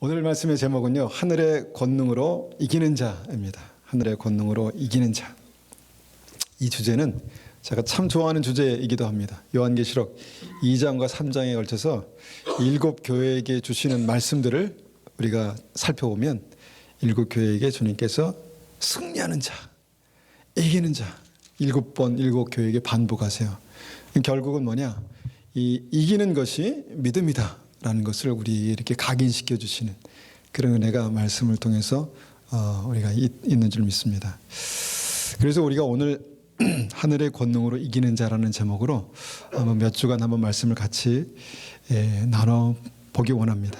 오늘 말씀의 제목은요, 하늘의 권능으로 이기는 자입니다. 하늘의 권능으로 이기는 자. 이 주제는 제가 참 좋아하는 주제이기도 합니다. 요한계시록 2장과 3장에 걸쳐서 7교회에게 주시는 말씀들을 우리가 살펴보면 7교회에게 주님께서 승리하는 자, 이기는 자 7번 7교회에게 반복하세요. 결국은 뭐냐? 이 이기는 것이 믿음이다 라는 것을 우리 이렇게 각인시켜 주시는 그런 은혜가 말씀을 통해서 우리가 있는 줄 믿습니다. 그래서 우리가 오늘 하늘의 권능으로 이기는 자라는 제목으로 한번 몇 주간 한번 말씀을 같이 나눠 보기 원합니다.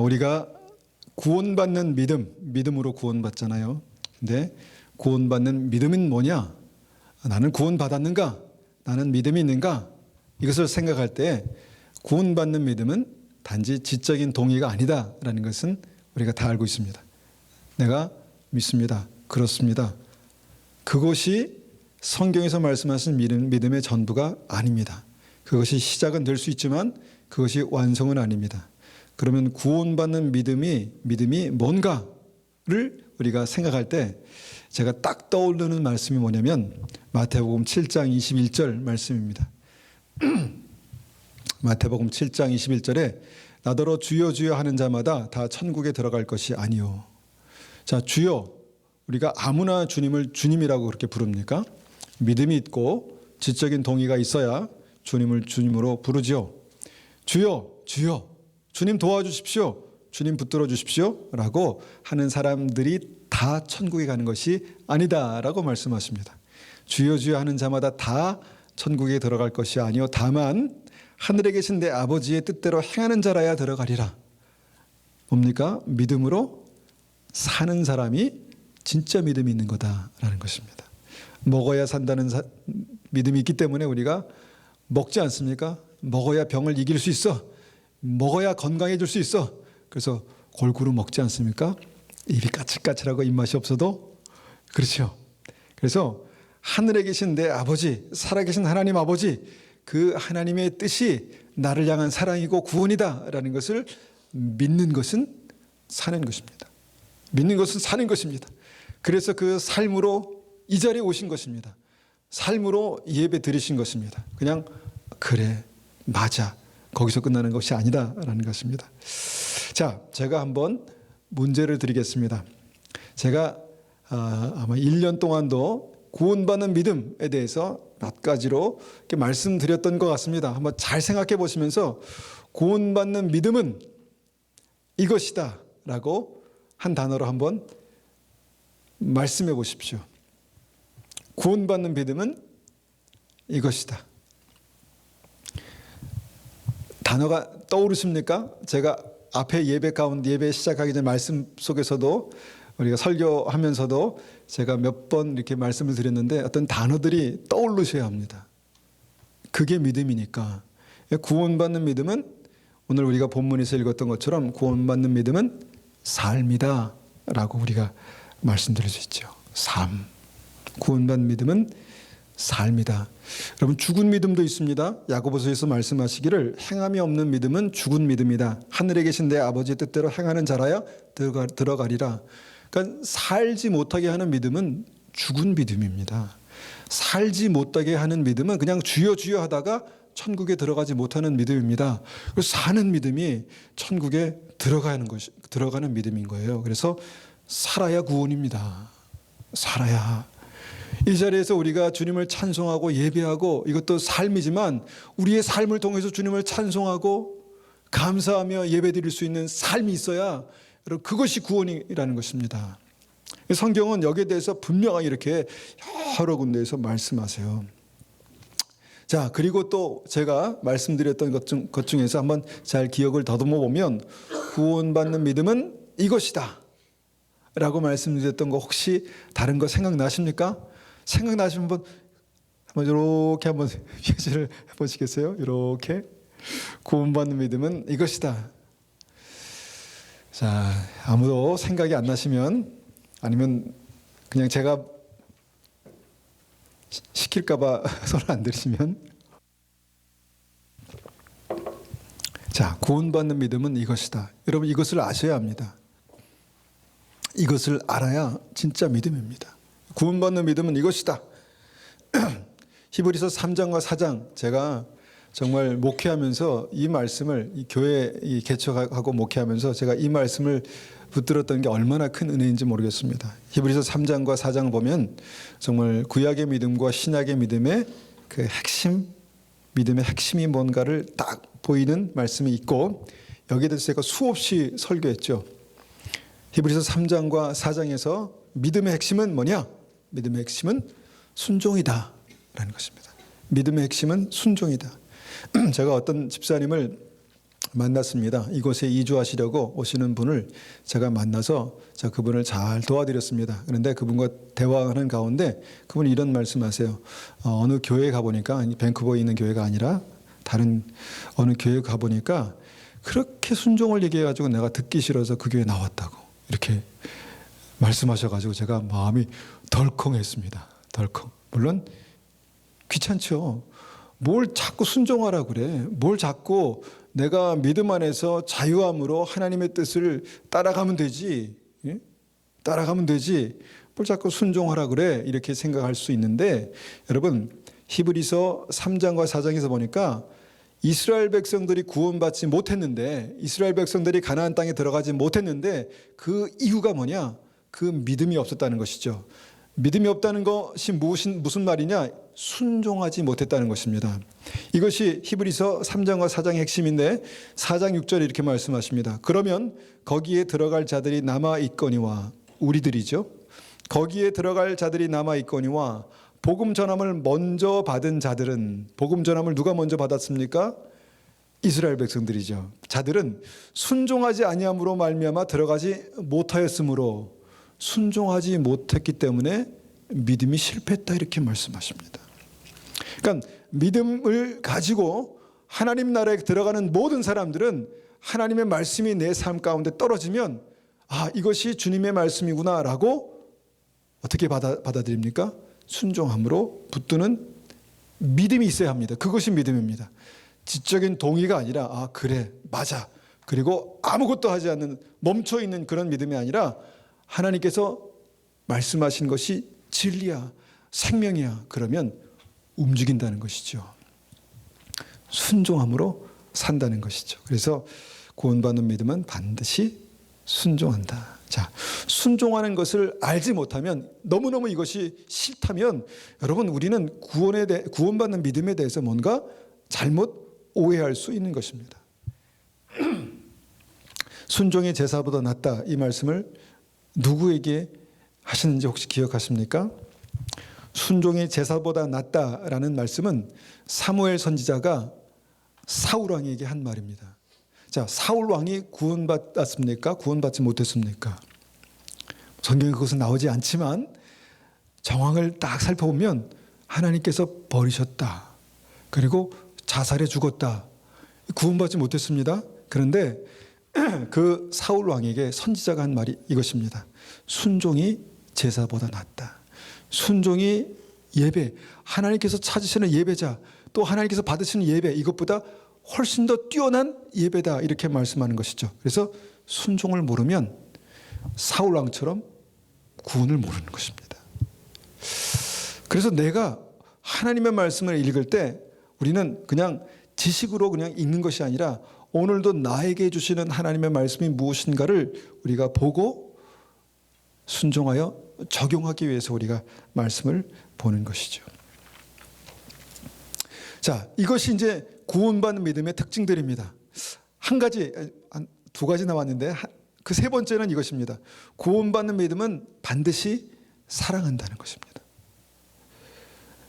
우리가 구원받는 믿음으로 구원받잖아요. 근데 구원받는 믿음은 뭐냐? 나는 구원받았는가? 나는 믿음이 있는가? 이것을 생각할 때 구원받는 믿음은 단지 지적인 동의가 아니다라는 것은 우리가 다 알고 있습니다. 내가 믿습니다. 그렇습니다. 그것이 성경에서 말씀하신 믿음의 전부가 아닙니다. 그것이 시작은 될 수 있지만 그것이 완성은 아닙니다. 그러면 구원받는 믿음이 뭔가를 우리가 생각할 때 제가 딱 떠오르는 말씀이 뭐냐면 마태복음 7장 21절 말씀입니다. 마태복음 7장 21절에 나더러 주여 주여 하는 자마다 다 천국에 들어갈 것이 아니요. 자, 주여, 우리가 아무나 주님을 주님이라고 그렇게 부릅니까? 믿음이 있고 지적인 동의가 있어야 주님을 주님으로 부르지요. 주여, 주여, 주님 도와주십시오. 주님 붙들어 주십시오. 라고 하는 사람들이 다 천국에 가는 것이 아니다라고 말씀하십니다. 주여 주여 하는 자마다 다 천국에 들어갈 것이 아니요. 다만 하늘에 계신 내 아버지의 뜻대로 행하는 자라야 들어가리라. 뭡니까? 믿음으로 사는 사람이 진짜 믿음이 있는 거다라는 것입니다. 먹어야 산다는 믿음이 있기 때문에 우리가 먹지 않습니까? 먹어야 병을 이길 수 있어. 먹어야 건강해질 수 있어. 그래서 골고루 먹지 않습니까? 입이 까칠까칠하고 입맛이 없어도. 그렇죠. 그래서 하늘에 계신 내 아버지, 살아계신 하나님 아버지, 그 하나님의 뜻이 나를 향한 사랑이고 구원이다라는 것을 믿는 것은 사는 것입니다. 믿는 것은 사는 것입니다. 그래서 그 삶으로 이 자리에 오신 것입니다. 삶으로 예배 드리신 것입니다. 그냥 그래, 맞아, 거기서 끝나는 것이 아니다라는 것입니다. 자, 제가 한번 문제를 드리겠습니다. 제가 아마 1년 동안도 구원받는 믿음에 대해서 몇 가지로 이렇게 말씀드렸던 것 같습니다. 한번 잘 생각해 보시면서 구원받는 믿음은 이것이다 라고 한 단어로 한번 말씀해 보십시오. 구원받는 믿음은 이것이다. 단어가 떠오르십니까? 제가 앞에 예배 가운데 예배 시작하기 전 말씀 속에서도 우리가 설교하면서도 제가 몇 번 이렇게 말씀을 드렸는데 어떤 단어들이 떠오르셔야 합니다. 그게 믿음이니까. 구원받는 믿음은 오늘 우리가 본문에서 읽었던 것처럼 구원받는 믿음은 삶이다 라고 우리가 말씀드릴 수 있죠. 삶. 구원받는 믿음은 삶이다. 여러분, 죽은 믿음도 있습니다. 야고보서에서 말씀하시기를 행함이 없는 믿음은 죽은 믿음이다. 하늘에 계신 내 아버지의 뜻대로 행하는 자라야 들어가리라. 그러니까 살지 못하게 하는 믿음은 죽은 믿음입니다. 살지 못하게 하는 믿음은 그냥 주여 주여 하다가 천국에 들어가지 못하는 믿음입니다. 사는 믿음이 천국에 들어가는 믿음인 거예요. 그래서 살아야 구원입니다. 살아야. 이 자리에서 우리가 주님을 찬송하고 예배하고 이것도 삶이지만 우리의 삶을 통해서 주님을 찬송하고 감사하며 예배드릴 수 있는 삶이 있어야 여러분, 그것이 구원이라는 것입니다. 성경은 여기에 대해서 분명하게 이렇게 여러 군데에서 말씀하세요. 자, 그리고 또 제가 말씀드렸던 것 중에서 한번 잘 기억을 더듬어 보면 구원받는 믿음은 이것이다 라고 말씀드렸던 거 혹시 다른 거 생각나십니까? 생각나시면 한번 이렇게 한번 표시를 해보시겠어요? 이렇게 구원받는 믿음은 이것이다. 자, 아무도 생각이 안 나시면 아니면 그냥 제가 시킬까 봐 손을 안 들으시면 자, 구원받는 믿음은 이것이다. 여러분 이것을 아셔야 합니다. 이것을 알아야 진짜 믿음입니다. 구원받는 믿음은 이것이다. 히브리서 3장과 4장 제가 정말 목회하면서 이 말씀을 이 교회 개척하고 목회하면서 제가 이 말씀을 붙들었던 게 얼마나 큰 은혜인지 모르겠습니다. 히브리서 3장과 4장을 보면 정말 구약의 믿음과 신약의 믿음의 그 핵심, 믿음의 핵심이 뭔가를 딱 보이는 말씀이 있고 여기에 대해서 제가 수없이 설교했죠. 히브리서 3장과 4장에서 믿음의 핵심은 뭐냐? 믿음의 핵심은 순종이다 라는 것입니다. 믿음의 핵심은 순종이다. 제가 어떤 집사님을 만났습니다. 이곳에 이주하시려고 오시는 분을 제가 만나서 제가 그분을 잘 도와드렸습니다. 그런데 그분과 대화하는 가운데 그분이 이런 말씀하세요. 어느 교회에 가보니까 밴쿠버에 있는 교회가 아니라 다른 어느 교회에 가보니까 그렇게 순종을 얘기해가지고 내가 듣기 싫어서 그 교회에 나왔다고 이렇게 말씀하셔가지고 제가 마음이 덜컹했습니다. 덜컹. 물론 귀찮죠. 뭘 자꾸 순종하라 그래. 뭘 자꾸 내가 믿음 안에서 자유함으로 하나님의 뜻을 따라가면 되지. 예? 따라가면 되지. 뭘 자꾸 순종하라 그래. 이렇게 생각할 수 있는데 여러분 히브리서 3장과 4장에서 보니까 이스라엘 백성들이 구원받지 못했는데 이스라엘 백성들이 가나안 땅에 들어가지 못했는데 그 이유가 뭐냐? 그 믿음이 없었다는 것이죠. 믿음이 없다는 것이 무슨 말이냐? 순종하지 못했다는 것입니다. 이것이 히브리서 3장과 4장의 핵심인데 4장 6절에 이렇게 말씀하십니다. 그러면 거기에 들어갈 자들이 남아있거니와 우리들이죠. 거기에 들어갈 자들이 남아있거니와 복음 전함을 먼저 받은 자들은 복음 전함을 누가 먼저 받았습니까? 이스라엘 백성들이죠. 자들은 순종하지 아니함으로 말미암아 들어가지 못하였으므로 순종하지 못했기 때문에 믿음이 실패했다 이렇게 말씀하십니다. 그러니까 믿음을 가지고 하나님 나라에 들어가는 모든 사람들은 하나님의 말씀이 내 삶 가운데 떨어지면 아 이것이 주님의 말씀이구나라고 어떻게 받아들입니까? 순종함으로 붙드는 믿음이 있어야 합니다. 그것이 믿음입니다. 지적인 동의가 아니라 아 그래 맞아 그리고 아무것도 하지 않는 멈춰있는 그런 믿음이 아니라 하나님께서 말씀하신 것이 진리야 생명이야 그러면 움직인다는 것이죠. 순종함으로 산다는 것이죠. 그래서 구원받는 믿음은 반드시 순종한다. 자, 순종하는 것을 알지 못하면 너무너무 이것이 싫다면 여러분 우리는 구원받는 믿음에 대해서 뭔가 잘못 오해할 수 있는 것입니다. 순종이 제사보다 낫다 이 말씀을 누구에게 하시는지 혹시 기억하십니까? 순종이 제사보다 낫다라는 말씀은 사무엘 선지자가 사울 왕에게 한 말입니다. 자, 사울 왕이 구원받았습니까? 구원받지 못했습니까? 성경에 그것은 나오지 않지만 정황을 딱 살펴보면 하나님께서 버리셨다. 그리고 자살해 죽었다. 구원받지 못했습니다. 그런데 그 사울 왕에게 선지자가 한 말이 이것입니다. 순종이 제사보다 낫다. 순종이 예배, 하나님께서 찾으시는 예배자, 또 하나님께서 받으시는 예배, 이것보다 훨씬 더 뛰어난 예배다 이렇게 말씀하는 것이죠. 그래서 순종을 모르면 사울 왕처럼 구원을 모르는 것입니다. 그래서 내가 하나님의 말씀을 읽을 때 우리는 그냥 지식으로 그냥 읽는 것이 아니라 오늘도 나에게 주시는 하나님의 말씀이 무엇인가를 우리가 보고 순종하여 적용하기 위해서 우리가 말씀을 보는 것이죠. 자, 이것이 이제 구원받는 믿음의 특징들입니다. 두 가지 나왔는데 그 세 번째는 이것입니다. 구원받는 믿음은 반드시 사랑한다는 것입니다.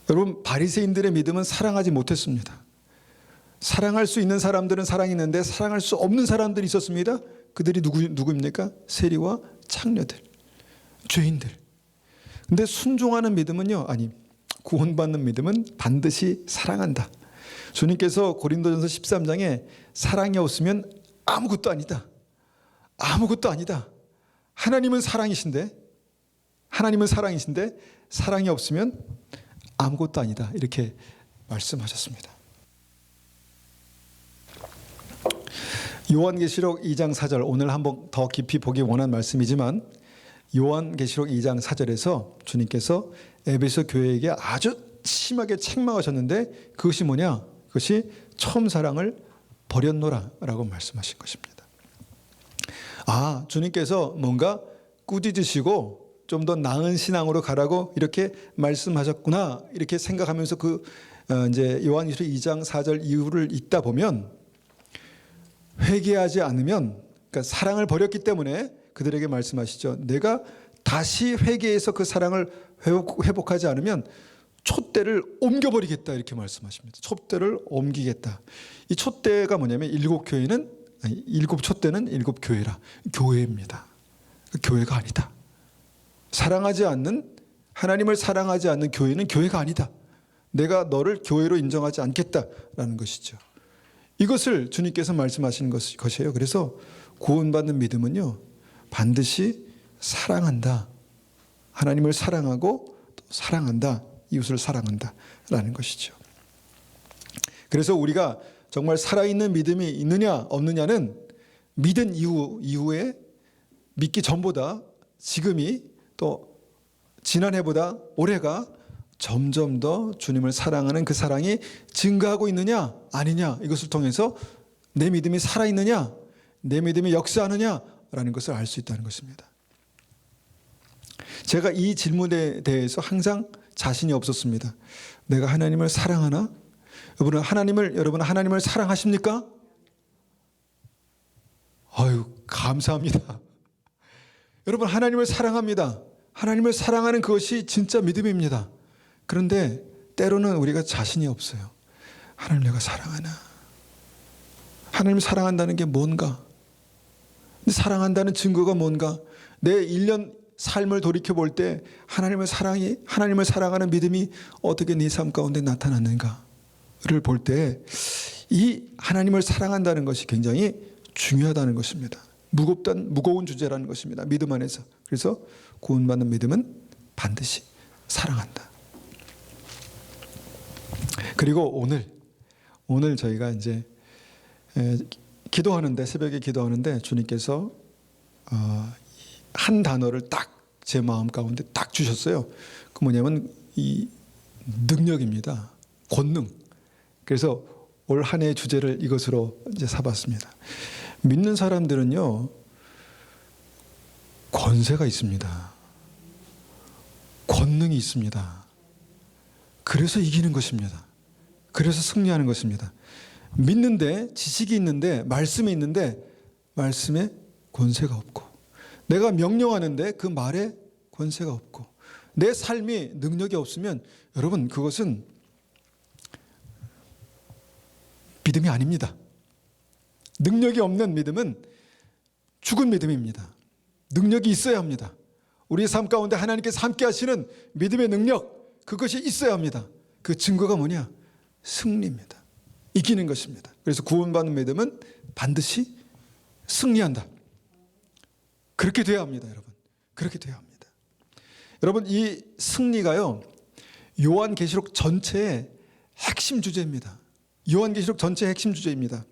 여러분 바리새인들의 믿음은 사랑하지 못했습니다. 사랑할 수 있는 사람들은 사랑했는데 사랑할 수 없는 사람들이 있었습니다. 그들이 누구입니까? 세리와 창녀들, 죄인들. 근데 순종하는 믿음은요, 아니 구원받는 믿음은 반드시 사랑한다. 주님께서 고린도전서 13장에 사랑이 없으면 아무것도 아니다. 아무것도 아니다. 하나님은 사랑이신데 사랑이 없으면 아무것도 아니다. 이렇게 말씀하셨습니다. 요한계시록 2장 4절, 오늘 한번 더 깊이 보기 원한 말씀이지만 요한계시록 2장 4절에서 주님께서 에베소 교회에게 아주 심하게 책망하셨는데 그것이 뭐냐? 그것이 처음 사랑을 버렸노라 라고 말씀하신 것입니다. 아, 주님께서 뭔가 꾸짖으시고 좀 더 나은 신앙으로 가라고 이렇게 말씀하셨구나 이렇게 생각하면서 이제 요한계시록 2장 4절 이후를 읽다 보면 회개하지 않으면, 그러니까 사랑을 버렸기 때문에 그들에게 말씀하시죠. 내가 다시 회개해서 그 사랑을 회복하지 않으면 촛대를 옮겨버리겠다 이렇게 말씀하십니다. 촛대를 옮기겠다. 이 촛대가 뭐냐면 일곱 촛대는 일곱 교회라. 교회입니다. 교회가 아니다. 사랑하지 않는, 하나님을 사랑하지 않는 교회는 교회가 아니다. 내가 너를 교회로 인정하지 않겠다라는 것이죠. 이것을 주님께서 말씀하시는 것이에요. 그래서 구원받는 믿음은요, 반드시 사랑한다. 하나님을 사랑하고 또 사랑한다. 이웃을 사랑한다라는 것이죠. 그래서 우리가 정말 살아있는 믿음이 있느냐 없느냐는 믿은 이후에 믿기 전보다 지금이 또 지난해보다 올해가 점점 더 주님을 사랑하는 그 사랑이 증가하고 있느냐 아니냐, 이것을 통해서 내 믿음이 살아있느냐, 내 믿음이 역사하느냐라는 것을 알 수 있다는 것입니다. 제가 이 질문에 대해서 항상 자신이 없었습니다. 내가 하나님을 사랑하나? 여러분 하나님을 사랑하십니까? 아유, 감사합니다. 여러분, 하나님을 사랑합니다. 하나님을 사랑하는 그것이 진짜 믿음입니다. 그런데 때로는 우리가 자신이 없어요. 하나님 내가 사랑하나? 하나님을 사랑한다는 게 뭔가? 사랑한다는 증거가 뭔가? 내 1년 삶을 돌이켜 볼 때 하나님을 사랑하는 믿음이 어떻게 네 삶 가운데 나타났는가를 볼 때 이 하나님을 사랑한다는 것이 굉장히 중요하다는 것입니다. 무거운 주제라는 것입니다. 믿음 안에서. 그래서 구원받는 믿음은 반드시 사랑한다. 그리고 오늘 저희가 이제 기도하는데, 새벽에 기도하는데 주님께서 한 단어를 딱 제 마음 가운데 딱 주셨어요. 그 뭐냐면 이 능력입니다. 권능. 그래서 올 한 해의 주제를 이것으로 이제 삼았습니다. 믿는 사람들은요, 권세가 있습니다. 권능이 있습니다. 그래서 이기는 것입니다. 그래서 승리하는 것입니다. 믿는데, 지식이 있는데, 말씀이 있는데 말씀에 권세가 없고, 내가 명령하는데 그 말에 권세가 없고, 내 삶이 능력이 없으면 여러분, 그것은 믿음이 아닙니다. 능력이 없는 믿음은 죽은 믿음입니다. 능력이 있어야 합니다. 우리의 삶 가운데 하나님께서 함께 하시는 믿음의 능력, 그것이 있어야 합니다. 그 증거가 뭐냐? 승리입니다. 이기는 것입니다. 그래서 구원받는 믿음은 반드시 승리한다. 그렇게 돼야 합니다, 여러분. 그렇게 돼야 합니다. 여러분, 이 승리가요, 요한계시록 전체의 핵심 주제입니다. 요한계시록 전체의 핵심 주제입니다.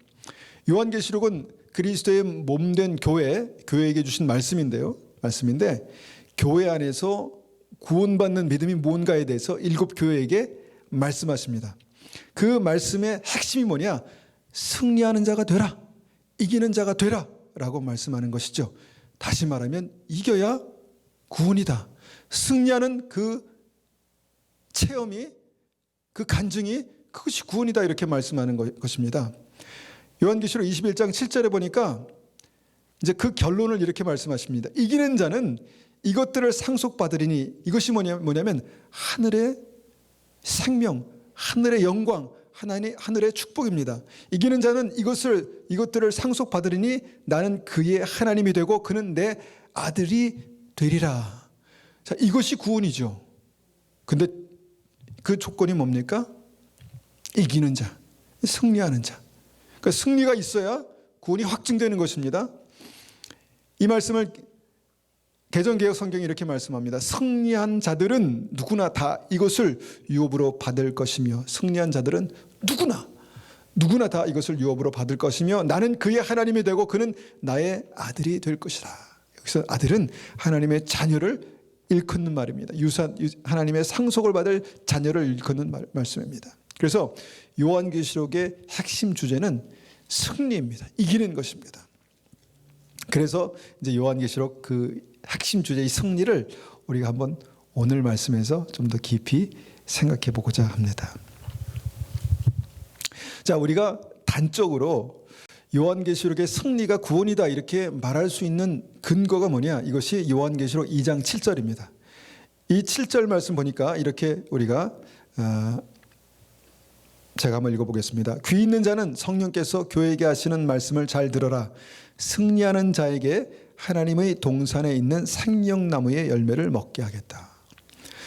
요한계시록은 그리스도의 몸된 교회에게 주신 말씀인데 교회 안에서 구원받는 믿음이 뭔가에 대해서 7교회에게 말씀하십니다. 그 말씀의 핵심이 뭐냐? 승리하는 자가 되라, 이기는 자가 되라 라고 말씀하는 것이죠. 다시 말하면 이겨야 구원이다. 승리하는 그 체험이, 그 간증이, 그것이 구원이다, 이렇게 말씀하는 것입니다. 요한계시록 21장 7절에 보니까 이제 그 결론을 이렇게 말씀하십니다. 이기는 자는 이것들을 상속받으리니, 이것이 뭐냐면 하늘의 생명, 하늘의 영광, 하늘의 축복입니다. 이기는 자는 이것들을 상속받으리니 나는 그의 하나님이 되고 그는 내 아들이 되리라. 자, 이것이 구원이죠. 근데 그 조건이 뭡니까? 이기는 자, 승리하는 자. 그러니까 승리가 있어야 구원이 확증되는 것입니다. 이 말씀을 개정개혁 성경이 이렇게 말씀합니다. 승리한 자들은 누구나 다 이것을 유업으로 받을 것이며, 승리한 자들은 누구나 누구나 다 이것을 유업으로 받을 것이며 나는 그의 하나님이 되고 그는 나의 아들이 될 것이라. 여기서 아들은 하나님의 자녀를 일컫는 말입니다. 하나님의 상속을 받을 자녀를 일컫는 말씀입니다. 그래서 요한계시록의 핵심 주제는 승리입니다. 이기는 것입니다. 그래서 이제 요한계시록 그 핵심 주제의 승리를 우리가 한번 오늘 말씀에서 좀 더 깊이 생각해 보고자 합니다. 자, 우리가 단적으로 요한계시록의 승리가 구원이다 이렇게 말할 수 있는 근거가 뭐냐? 이것이 요한계시록 2장 7절입니다. 이 7절 말씀 보니까 이렇게 우리가 제가 한번 읽어보겠습니다. 귀 있는 자는 성령께서 교회에게 하시는 말씀을 잘 들어라. 승리하는 자에게 하나님의 동산에 있는 생명나무의 열매를 먹게 하겠다.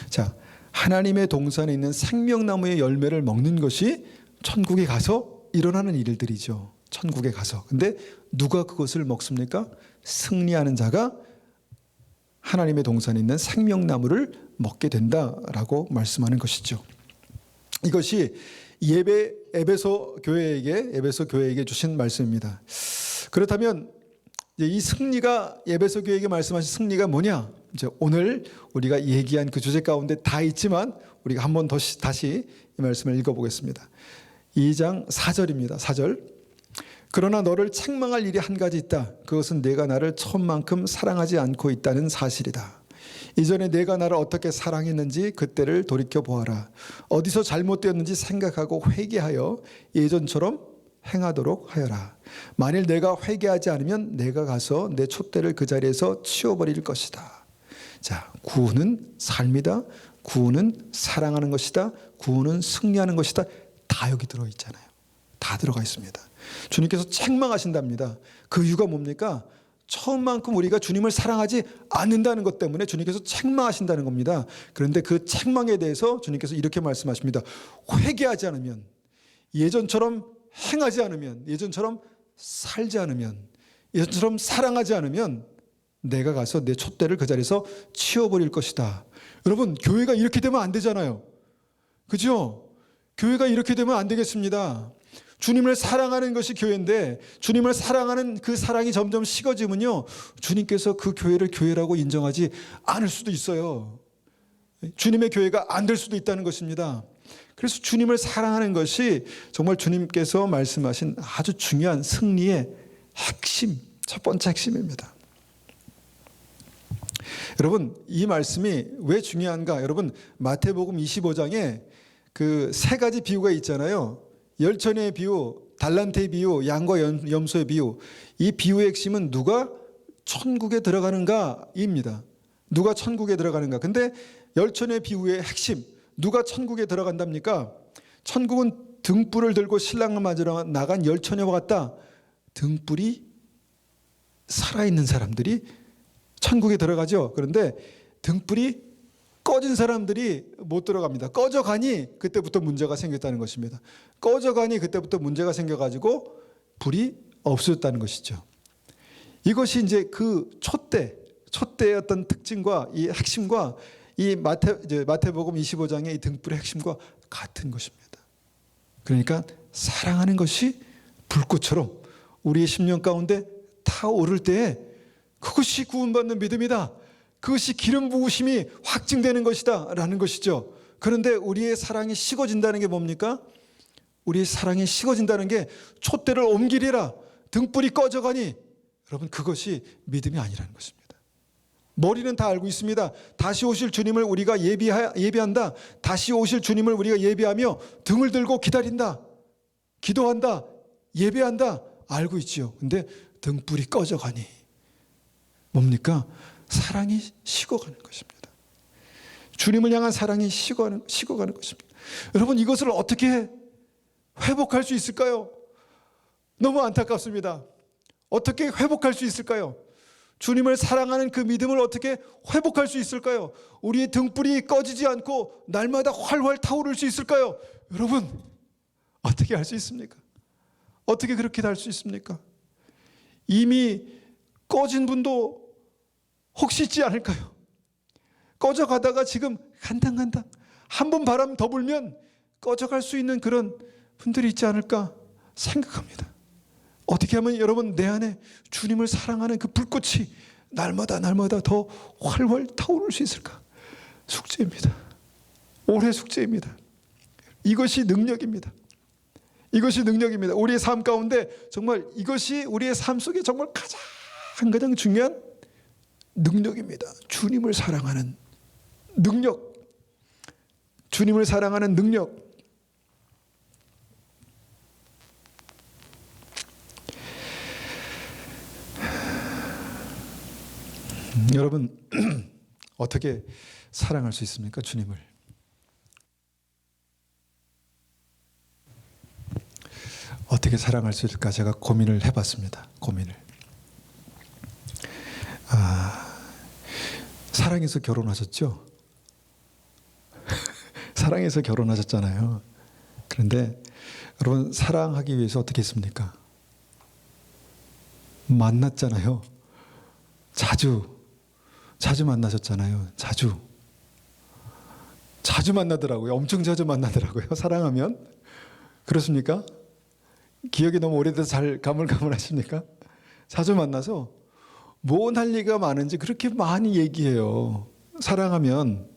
자, 하나님의 동산에 있는 생명나무의 열매를 먹는 것이 천국에 가서 일어나는 일들이죠. 천국에 가서. 근데 누가 그것을 먹습니까? 승리하는 자가 하나님의 동산에 있는 생명나무를 먹게 된다라고 말씀하는 것이죠. 이것이 에베소 교회에게 주신 말씀입니다. 그렇다면 이 승리가 에베소 교회에게 말씀하신 승리가 뭐냐? 이제 오늘 우리가 얘기한 그 주제 가운데 다 있지만 우리가 한 번 다시 이 말씀을 읽어보겠습니다. 2장 4절입니다. 4절. 그러나 너를 책망할 일이 한 가지 있다. 그것은 내가 나를 처음만큼 사랑하지 않고 있다는 사실이다. 이전에 내가 나를 어떻게 사랑했는지 그때를 돌이켜 보아라. 어디서 잘못되었는지 생각하고 회개하여 예전처럼 행하도록 하여라. 만일 내가 회개하지 않으면 내가 가서 내 촛대를 그 자리에서 치워버릴 것이다. 자, 구원은 삶이다. 구원은 사랑하는 것이다. 구원은 승리하는 것이다. 다 여기 들어있잖아요. 다 들어가 있습니다. 주님께서 책망하신답니다. 그 이유가 뭡니까? 처음만큼 우리가 주님을 사랑하지 않는다는 것 때문에 주님께서 책망하신다는 겁니다. 그런데 그 책망에 대해서 주님께서 이렇게 말씀하십니다. 회개하지 않으면, 예전처럼 행하지 않으면, 예전처럼 살지 않으면, 예전처럼 사랑하지 않으면 내가 가서 내 촛대를 그 자리에서 치워버릴 것이다. 여러분, 교회가 이렇게 되면 안 되잖아요. 그죠? 교회가 이렇게 되면 안 되겠습니다. 주님을 사랑하는 것이 교회인데 주님을 사랑하는 그 사랑이 점점 식어지면요, 주님께서 그 교회를 교회라고 인정하지 않을 수도 있어요. 주님의 교회가 안 될 수도 있다는 것입니다. 그래서 주님을 사랑하는 것이 정말 주님께서 말씀하신 아주 중요한 승리의 핵심, 첫 번째 핵심입니다. 여러분, 이 말씀이 왜 중요한가? 여러분, 마태복음 25장에 그 세 가지 비유가 있잖아요. 열천의 비유, 달란트의 비유, 양과 염소의 비유. 이 비유의 핵심은 누가 천국에 들어가는가입니다. 누가 천국에 들어가는가. 근데 열천의 비유의 핵심, 누가 천국에 들어간답니까? 천국은 등불을 들고 신랑을 맞으러 나간 열처녀와 같다. 등불이 살아있는 사람들이 천국에 들어가죠. 그런데 등불이 꺼진 사람들이 못 들어갑니다. 꺼져가니 그때부터 문제가 생겼다는 것입니다. 꺼져가니 그때부터 문제가 생겨가지고 불이 없어졌다는 것이죠. 이것이 이제 그 촛대의 어떤 특징과 이 핵심과 이 마태복음 25장의 이 등불의 핵심과 같은 것입니다. 그러니까 사랑하는 것이 불꽃처럼 우리의 심령 가운데 타오를 때에 그것이 구원받는 믿음이다. 그것이 기름 부으심이 확증되는 것이다 라는 것이죠. 그런데 우리의 사랑이 식어진다는 게 뭡니까? 우리의 사랑이 식어진다는 게 촛대를 옮기리라, 등불이 꺼져가니, 여러분, 그것이 믿음이 아니라는 것입니다. 머리는 다 알고 있습니다. 다시 오실 주님을 우리가 예비한다. 다시 오실 주님을 우리가 예비하며 등을 들고 기다린다, 기도한다, 예배한다, 알고 있지요. 근데 등불이 꺼져가니 뭡니까? 사랑이 식어가는 것입니다. 주님을 향한 사랑이 식어가는 것입니다. 여러분, 이것을 어떻게 회복할 수 있을까요? 너무 안타깝습니다. 어떻게 회복할 수 있을까요? 주님을 사랑하는 그 믿음을 어떻게 회복할 수 있을까요? 우리의 등불이 꺼지지 않고 날마다 활활 타오를 수 있을까요? 여러분, 어떻게 할 수 있습니까? 어떻게 그렇게 할 수 있습니까? 이미 꺼진 분도 혹시 있지 않을까요? 꺼져가다가 지금 간당간당 한 번 바람 더 불면 꺼져갈 수 있는 그런 분들이 있지 않을까? 생각합니다. 어떻게 하면 여러분 내 안에 주님을 사랑하는 그 불꽃이 날마다 더 활활 타오를 수 있을까? 숙제입니다. 올해 숙제입니다. 이것이 능력입니다. 이것이 능력입니다. 우리의 삶 가운데 정말 이것이 우리의 삶 속에 정말 가장 중요한 능력입니다. 주님을 사랑하는 능력. 주님을 사랑하는 능력. 여러분 어떻게 사랑할 수 있습니까? 주님을. 어떻게 사랑할 수 있을까? 제가 고민을 해봤습니다. 사랑해서 결혼하셨죠? 사랑해서 결혼하셨잖아요. 그런데 여러분 사랑하기 위해서 어떻게 했습니까? 만났잖아요. 자주 만나셨잖아요. 자주 만나더라고요. 엄청 자주 만나더라고요. 사랑하면. 그렇습니까? 기억이 너무 오래돼서 잘 가물가물하십니까? 자주 만나서 뭔 할 얘기가 많은지 그렇게 많이 얘기해요. 사랑하면.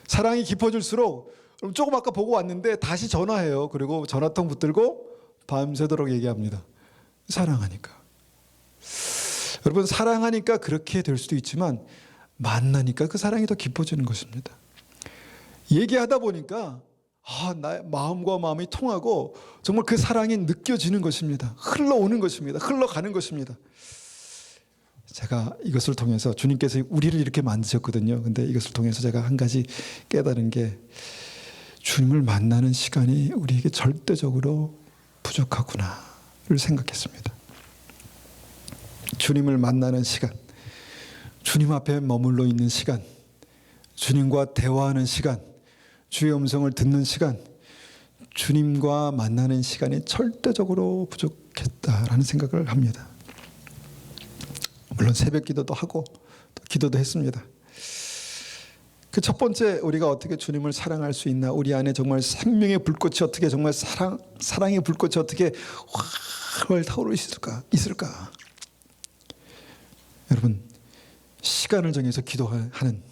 사랑이 깊어질수록 조금 아까 보고 왔는데 다시 전화해요. 그리고 전화통 붙들고 밤새도록 얘기합니다. 사랑하니까. 여러분 사랑하니까 그렇게 될 수도 있지만 만나니까 그 사랑이 더 깊어지는 것입니다. 얘기하다 보니까 나의 마음과 마음이 통하고 정말 그 사랑이 느껴지는 것입니다. 흘러오는 것입니다. 흘러가는 것입니다. 제가 이것을 통해서 주님께서 우리를 이렇게 만드셨거든요. 근데 이것을 통해서 제가 한 가지 깨달은 게 주님을 만나는 시간이 우리에게 절대적으로 부족하구나를 생각했습니다. 주님을 만나는 시간, 주님 앞에 머물러 있는 시간, 주님과 대화하는 시간, 주의 음성을 듣는 시간, 주님과 만나는 시간이 절대적으로 부족했다라는 생각을 합니다. 물론 새벽 기도도 하고 또 기도도 했습니다. 그 첫 번째 우리가 어떻게 주님을 사랑할 수 있나, 우리 안에 정말 생명의 불꽃이 어떻게 정말 사랑의 불꽃이 어떻게 활활 타오를 수 있을까? 여러분 시간을 정해서 기도하는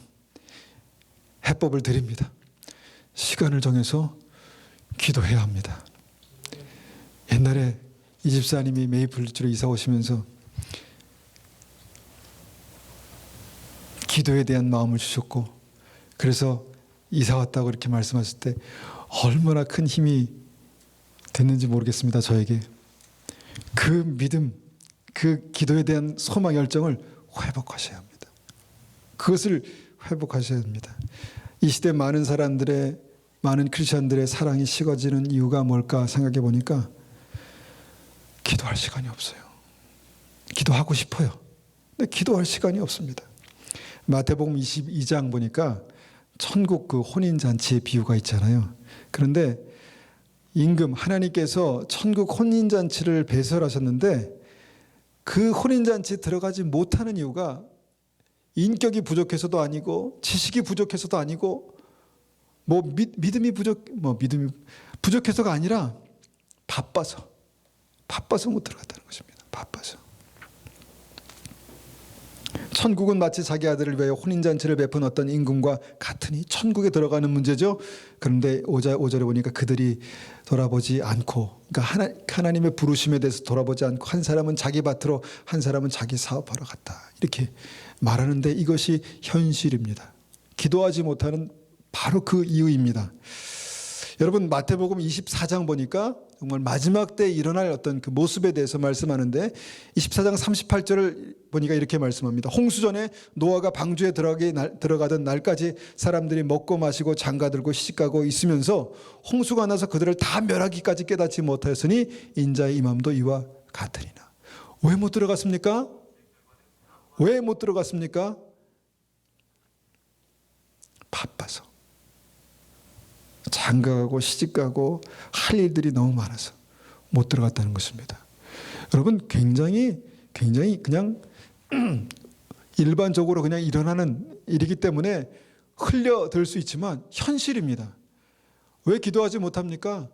해법을 드립니다. 시간을 정해서 기도해야 합니다. 옛날에 이 집사님이 메이플리츠로 이사 오시면서 기도에 대한 마음을 주셨고, 그래서 이사 왔다고 이렇게 말씀하실 때 얼마나 큰 힘이 됐는지 모르겠습니다. 저에게 그 믿음, 그 기도에 대한 소망, 열정을 회복하셔야 합니다. 그것을 회복하셔야 합니다. 이 시대 많은 크리스천들의 사랑이 식어지는 이유가 뭘까 생각해 보니까 기도할 시간이 없어요. 기도하고 싶어요. 근데 기도할 시간이 없습니다. 마태복음 22장 보니까 천국 그 혼인잔치의 비유가 있잖아요. 그런데 하나님께서 천국 혼인잔치를 배설하셨는데 그 혼인잔치에 들어가지 못하는 이유가 인격이 부족해서도 아니고 지식이 부족해서도 아니고 믿음이 부족해서가 아니라 바빠서 못 들어갔다는 것입니다. 바빠서. 천국은 마치 자기 아들을 위하여 혼인잔치를 베푼 어떤 임금과 같으니 천국에 들어가는 문제죠. 그런데 5절에 보니까 그들이 돌아보지 않고, 그러니까 하나님의 부르심에 대해서 돌아보지 않고 한 사람은 자기 밭으로 한 사람은 자기 사업하러 갔다, 이렇게 말하는데 이것이 현실입니다. 기도하지 못하는 바로 그 이유입니다. 여러분 마태복음 24장 보니까 정말 마지막 때 일어날 어떤 그 모습에 대해서 말씀하는데 24장 38절을 보니까 이렇게 말씀합니다. 홍수전에 노아가 방주에 들어가던 날까지 사람들이 먹고 마시고 장가들고 시집가고 있으면서 홍수가 나서 그들을 다 멸하기까지 깨닫지 못하였으니 인자의 임함도 이와 같으니라. 왜 못 들어갔습니까? 왜 못 들어갔습니까? 바빠서. 장가가고 시집가고 할 일들이 너무 많아서 못 들어갔다는 것입니다. 여러분 굉장히 그냥 일반적으로 그냥 일어나는 일이기 때문에 흘려들 수 있지만 현실입니다. 왜 기도하지 못합니까?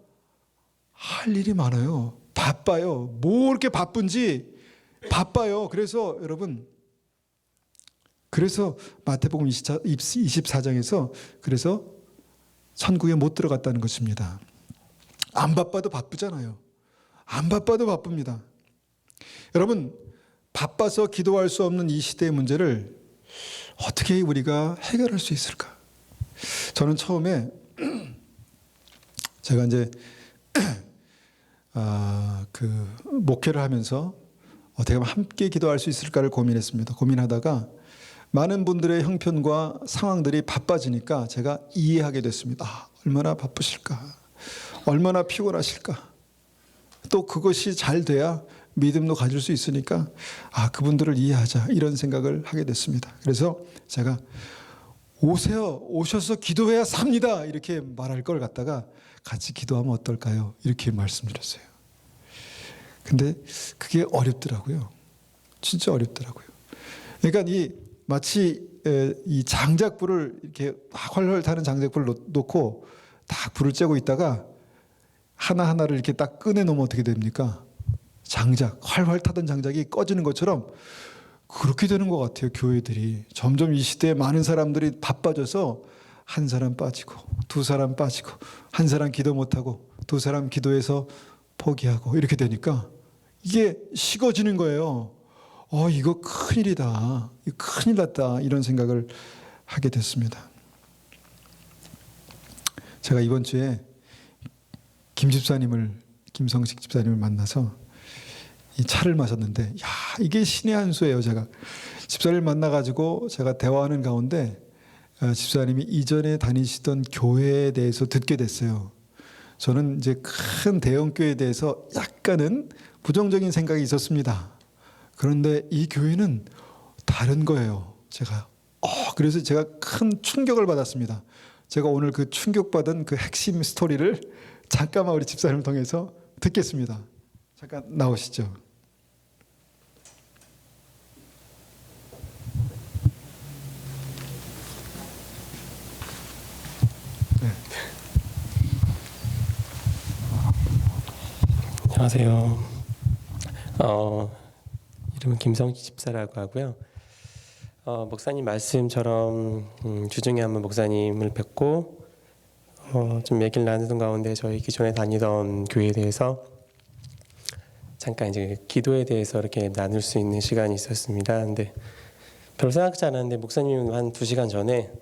할 일이 많아요. 바빠요. 뭐 이렇게 바쁜지 바빠요. 그래서 여러분, 그래서 마태복음 24장에서 그래서 천국에 못 들어갔다는 것입니다. 안 바빠도 바쁘잖아요. 안 바빠도 바쁩니다. 여러분, 바빠서 기도할 수 없는 이 시대의 문제를 어떻게 우리가 해결할 수 있을까? 저는 처음에 제가 이제 목회를 하면서 어떻게 하면 함께 기도할 수 있을까를 고민했습니다. 고민하다가 많은 분들의 형편과 상황들이 바빠지니까 제가 이해하게 됐습니다. 얼마나 바쁘실까? 얼마나 피곤하실까? 또 그것이 잘 돼야 믿음도 가질 수 있으니까 그분들을 이해하자, 이런 생각을 하게 됐습니다. 그래서 제가 오세요, 오셔서 기도해야 삽니다, 이렇게 말할 걸 갖다가 같이 기도하면 어떨까요? 이렇게 말씀드렸어요. 근데 그게 어렵더라고요. 진짜 어렵더라고요. 그러니까 마치 이 장작불을 이렇게 활활 타는 장작불을 놓고 딱 불을 쬐고 있다가 하나하나를 이렇게 딱 꺼내 놓으면 어떻게 됩니까? 장작, 활활 타던 장작이 꺼지는 것처럼 그렇게 되는 것 같아요. 교회들이 점점 이 시대에 많은 사람들이 바빠져서 한 사람 빠지고 두 사람 빠지고 한 사람 기도 못하고 두 사람 기도해서 포기하고 이렇게 되니까 이게 식어지는 거예요. 이거 큰일이다, 이거 큰일 났다, 이런 생각을 하게 됐습니다. 제가 이번 주에 김성식 집사님을 만나서 이 차를 마셨는데, 이게 신의 한 수예요. 제가 집사님을 만나가지고 제가 대화하는 가운데 집사님이 이전에 다니시던 교회에 대해서 듣게 됐어요. 저는 이제 큰 대형 교회에 대해서 약간은 부정적인 생각이 있었습니다. 그런데 이 교회는 다른 거예요. 그래서 제가 큰 충격을 받았습니다. 제가 오늘 그 충격받은 그 핵심 스토리를 잠깐만 우리 집사님을 통해서 듣겠습니다. 잠깐 나오시죠. 네. 안녕하세요. 이름은 김성식 집사라고 하고요. 목사님 말씀처럼 주중에 한번 목사님을 뵙고 좀 얘기를 나누던 가운데 저희 기존에 다니던 교회에 대해서 잠깐 이제 기도에 대해서 이렇게 나눌 수 있는 시간이 있었습니다. 근데 별로 생각지 않았는데 목사님은 한 2시간 전에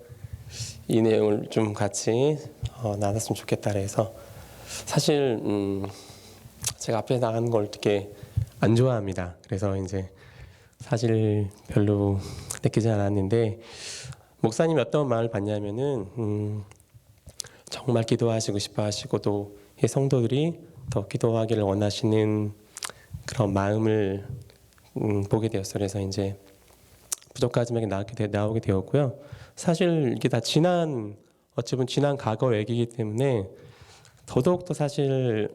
이 내용을 좀 같이 나눴으면 좋겠다 해서, 사실 제가 앞에 나가는 걸 되게 안 좋아합니다. 그래서 이제 사실 별로 느끼지 않았는데, 목사님이 어떤 마음을 받냐면은 정말 기도하시고 싶어 하시고 또 이 성도들이 더 기도하기를 원하시는 그런 마음을 보게 되었어요. 그래서 이제 부족하지만 나오게 되었고요. 사실 이게 다 어찌 보면 지난 과거 얘기이기 때문에 더더욱더 사실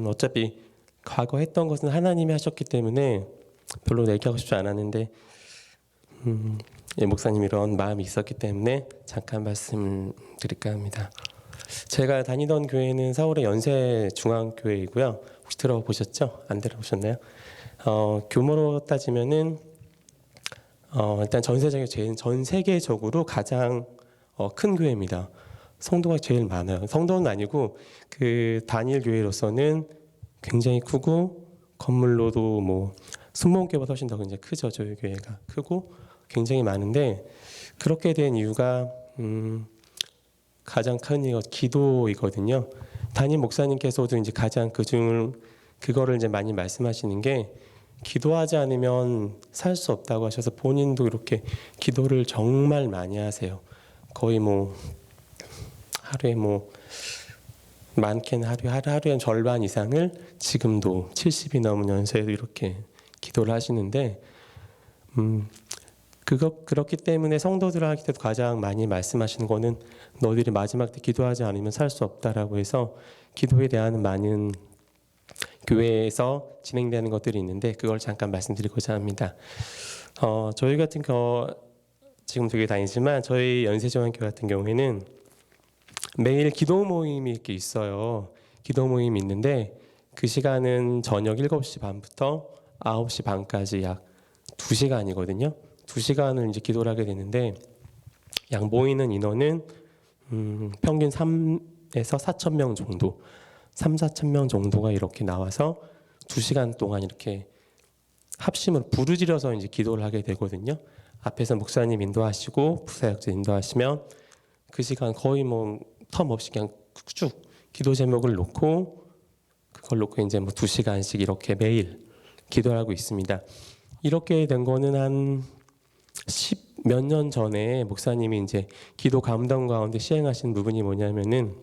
어차피 과거 했던 것은 하나님이 하셨기 때문에 별로 얘기하고 싶지 않았는데 목사님이 이런 마음이 있었기 때문에 잠깐 말씀드릴까 합니다. 제가 다니던 교회는 서울의 연세중앙교회이고요. 혹시 들어보셨죠? 안 들어보셨나요? 규모로 따지면은 일단 전 세계적으로 가장 큰 교회입니다. 성도가 제일 많아요. 성도는 아니고 그 단일 교회로서는 굉장히 크고, 건물로도 뭐 20개보다 훨씬 더 굉장히 크죠. 저희 교회가 크고 굉장히 많은데, 그렇게 된 이유가 가장 큰 이유가 기도이거든요. 담임 목사님께서도 이제 가장 그거를 이제 많이 말씀하시는 게, 기도하지 않으면 살 수 없다고 하셔서 본인도 이렇게 기도를 정말 많이 하세요. 거의 뭐 하루에 많게는 하루에 절반 이상을 지금도 70이 넘은 연세에도 이렇게 기도를 하시는데, 그렇기 때문에 성도들한테도 가장 많이 말씀하시는 거는 너희들이 마지막 때 기도하지 않으면 살 수 없다라고 해서, 기도에 대한 많은 교회에서 진행되는 것들이 있는데 그걸 잠깐 말씀드리고자 합니다. 저희 같은 지금 교회 다니지만 저희 연세중앙교회 같은 경우에는 매일 기도 모임이 이렇게 있어요. 기도 모임이 있는데 그 시간은 저녁 7시 반부터 9시 반까지 약 2시간이거든요. 2시간을 이제 기도를 하게 되는데 약 모이는 인원은 평균 3에서 4천 명 정도, 3, 4천 명 정도가 이렇게 나와서 2시간 동안 이렇게 합심으로 부르짖어서 이제 기도를 하게 되거든요. 앞에서 목사님 인도하시고 부사역자 인도하시면 그 시간 거의 뭐 텀 없이 그냥 쭉 기도 제목을 놓고 그걸 놓고 이제 뭐 2시간씩 이렇게 매일 기도를 하고 있습니다. 이렇게 된 거는 한 10 몇 년 전에 목사님이 이제 기도 감동 가운데 시행하신 부분이 뭐냐면은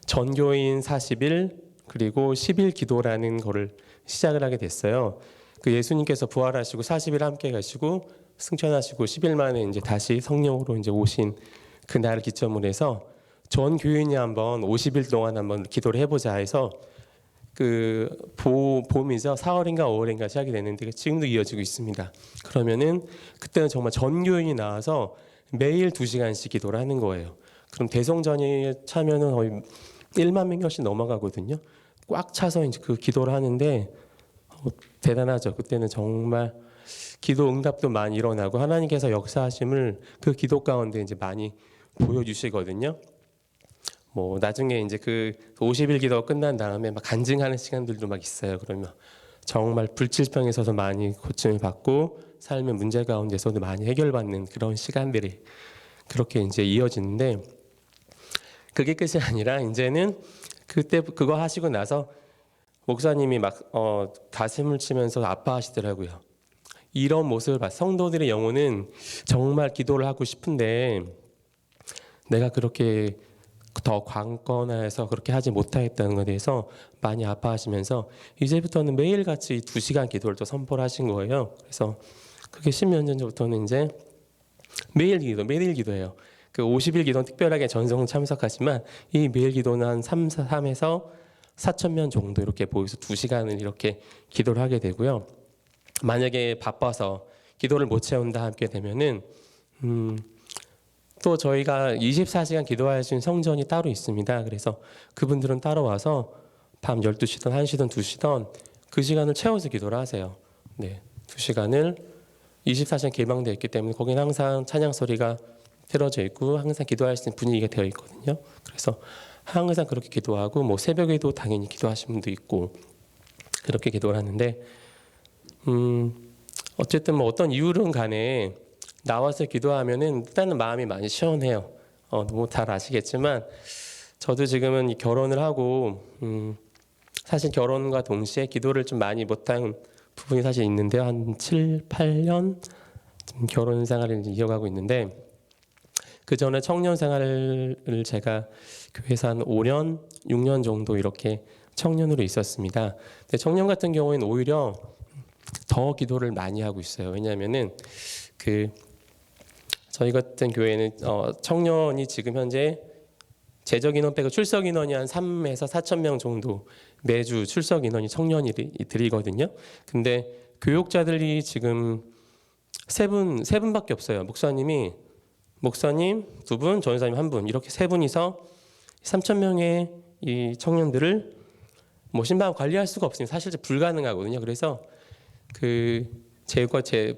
전교인 40일 그리고 10일 기도라는 거를 시작을 하게 됐어요. 그 예수님께서 부활하시고 40일 함께 가시고 승천하시고 10일 만에 이제 다시 성령으로 이제 오신 그날을 기점으로 해서 전 교인이 한번 50일 동안 한번 기도를 해보자 해서 그 봄이죠. 4월인가 5월인가 시작이 됐는데 지금도 이어지고 있습니다. 그러면은 그때는 정말 전 교인이 나와서 매일 2시간씩 기도를 하는 거예요. 그럼 대성전이 차면은 거의 1만 명씩 넘어가거든요. 꽉 차서 이제 그 기도를 하는데 대단하죠. 그때는 정말 기도 응답도 많이 일어나고 하나님께서 역사하심을 그 기도 가운데 이제 많이 보여주시거든요. 뭐 나중에 이제 그 50일 기도가 끝난 다음에 막 간증하는 시간들도 막 있어요. 그러면 정말 불치병에서도 많이 고침을 받고 삶의 문제 가운데서도 많이 해결받는 그런 시간들이 그렇게 이제 이어지는데 그게 끝이 아니라 이제는 그때 그거 하시고 나서 목사님이 막 가슴을 치면서 아파하시더라고요. 이런 모습을 봐. 성도들의 영혼은 정말 기도를 하고 싶은데 내가 그렇게 더 관건해서 그렇게 하지 못하겠다는 것에 대해서 많이 아파하시면서 이제부터는 매일같이 2시간 기도를 또 선포를 하신 거예요. 그래서 그게 10몇 년 전부터는 이제 매일 기도해요. 그 50일 기도는 특별하게 전성 참석하지만 이 매일 기도는 한 3에서 4천 명 정도 이렇게 모여서 2시간을 이렇게 기도를 하게 되고요. 만약에 바빠서 기도를 못 채운다 함께 되면은 또 저희가 24시간 기도할 수 있는 성전이 따로 있습니다. 그래서 그분들은 따로 와서 밤 12시든 1시든 2시든 그 시간을 채워서 기도를 하세요. 네, 2시간을 24시간 개방되어 있기 때문에 거기는 항상 찬양 소리가 틀어져 있고 항상 기도할 수 있는 분위기가 되어 있거든요. 그래서 항상 그렇게 기도하고 뭐 새벽에도 당연히 기도하시는 분도 있고 그렇게 기도를 하는데 어쨌든 뭐 어떤 이유든 간에 나와서 기도하면은 일단은 마음이 많이 시원해요. 너무 잘 아시겠지만 저도 지금은 결혼을 하고 사실 결혼과 동시에 기도를 좀 많이 못한 부분이 사실 있는데요. 한 7, 8년 결혼 생활을 이어가고 있는데 그 전에 청년 생활을 제가 교회에서 한 5년, 6년 정도 이렇게 청년으로 있었습니다. 근데 청년 같은 경우에는 오히려 더 기도를 많이 하고 있어요. 왜냐하면은 그 저희 같은 교회는 청년이 지금 현재 재적 인원 빼고 출석 인원이 한 3에서 4천 명 정도 매주 출석 인원이 청년이들이거든요. 근데 교육자들이 지금 세 분밖에 없어요. 목사님 2분, 전사님 1분 이렇게 3분이서 3천 명의 이 청년들을 뭐 신방 관리할 수가 없으니 사실 불가능하거든요. 그래서 제